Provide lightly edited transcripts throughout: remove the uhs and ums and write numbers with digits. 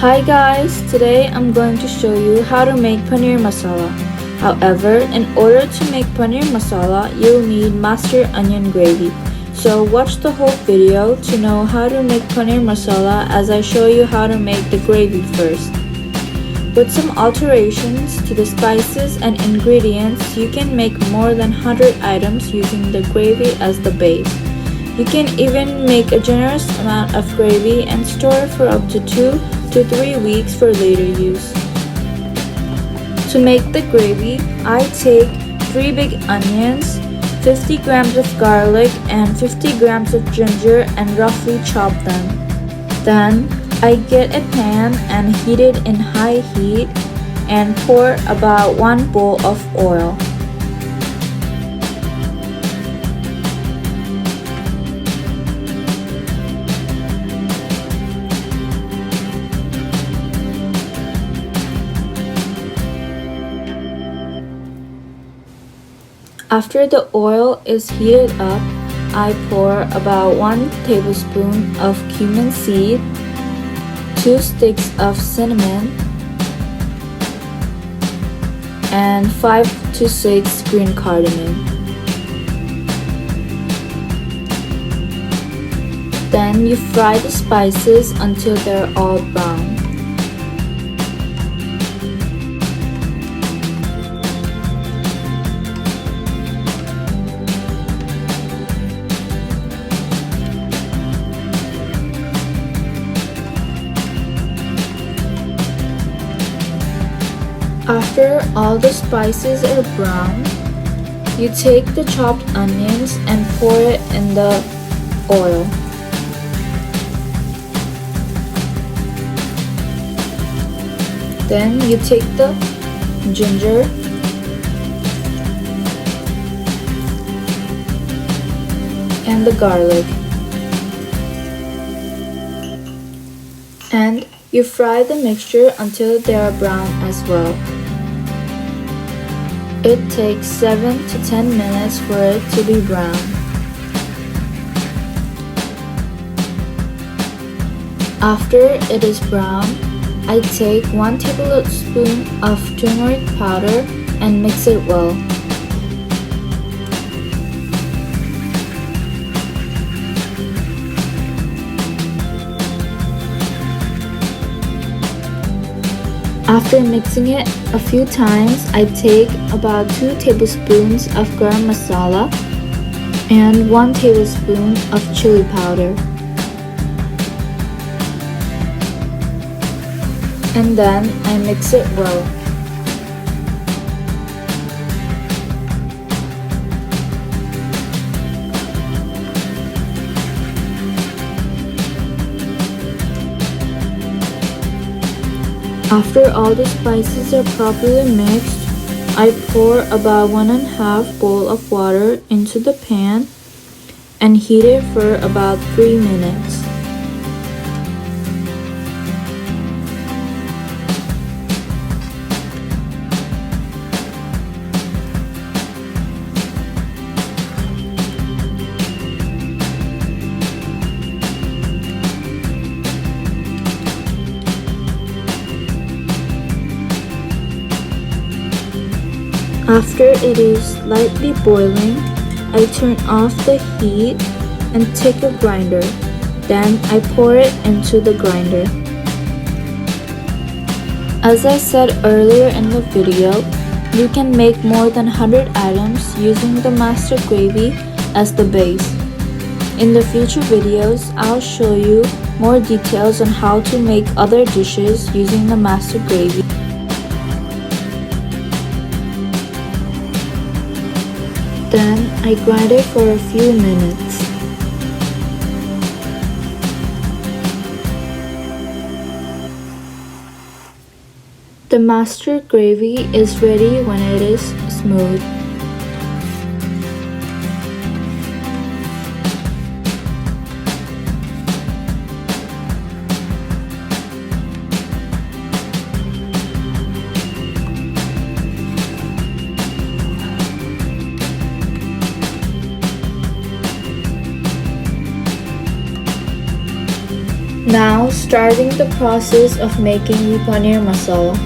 Hi guys, today I'm going to show you how to make Panir Masala. However, in order to make Panir Masala, you'll need mustard onion gravy. So watch the whole video to know how to make Panir Masala as I show you how to make the gravy first. With some alterations to the spices and ingredients, you can make more than 100 items using the gravy as the base. You can even make a generous amount of gravy and store it for up to 2 to 3 weeks for later use. To make the gravy, I take 3 big onions, 50 grams of garlic and 50 grams of ginger and roughly chop them. Then I get a pan and heat it in high heat and pour about 1 bowl of oil. After the oil is heated up, I pour about 1 tablespoon of cumin seed, 2 sticks of cinnamon, and 5 to 6 green cardamom. Then you fry the spices until they're all brown. After all the spices are brown, you take the chopped onions and pour it in the oil. Then you take the ginger and the garlic and you fry the mixture until they are brown as well. It takes 7 to 10 minutes for it to be brown. After it is brown, I take 1 tablespoon of turmeric powder and mix it well. After mixing it a few times, I take about 2 tablespoons of Garam Masala and 1 tablespoon of chili powder. And then I mix it well. After all the spices are properly mixed, I pour about 1½ bowl of water into the pan and heat it for about 3 minutes. After it is slightly boiling, I turn off the heat and take a grinder. Then I pour it into the grinder. As I said earlier in the video, you can make more than 100 items using the master gravy as the base. In the future videos, I'll show you more details on how to make other dishes using the master gravy. Then I grind it for a few minutes. The master gravy is ready when it is smooth. Now Starting the process of making the paneer masala,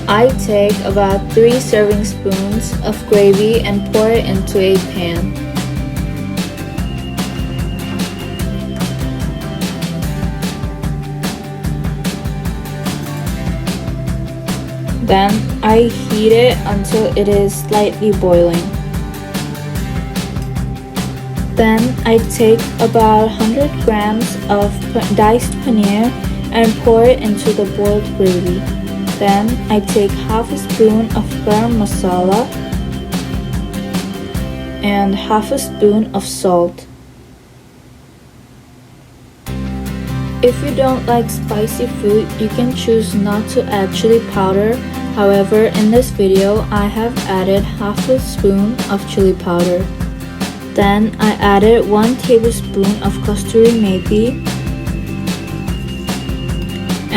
I take about 3 serving spoons of gravy and pour it into a pan. Then I heat it until it is slightly boiling. Then I take about 100 grams of diced paneer and pour it into the boiled gravy. Then I take half a spoon of garam masala and half a spoon of salt. If you don't like spicy food, you can choose not to add chili powder. However, in this video, I have added half a spoon of chili powder. Then I added 1 tablespoon of kasturi methi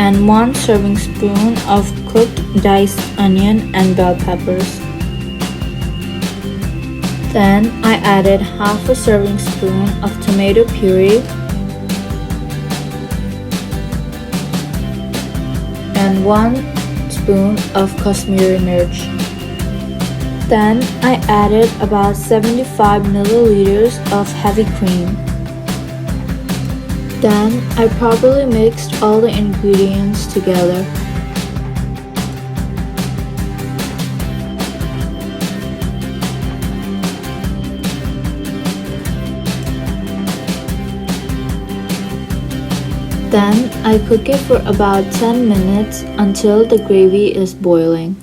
and 1 serving spoon of cooked diced onion and bell peppers. Then I added half a serving spoon of tomato puree and 1 spoon of Kashmiri mirch. Then I added about 75 milliliters of heavy cream. Then I properly mixed all the ingredients together. Then I cook it for about 10 minutes until the gravy is boiling.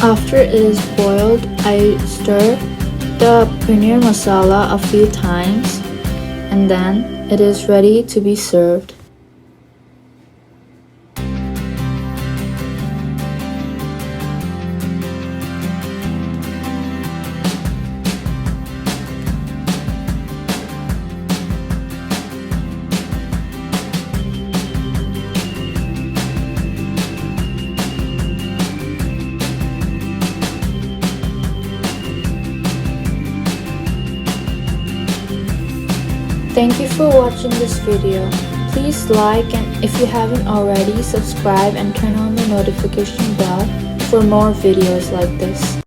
After it is boiled, I stir the paneer masala a few times and then it is ready to be served. Thank you for watching this video. Please like, and if you haven't already, subscribe and turn on the notification bell for more videos like this.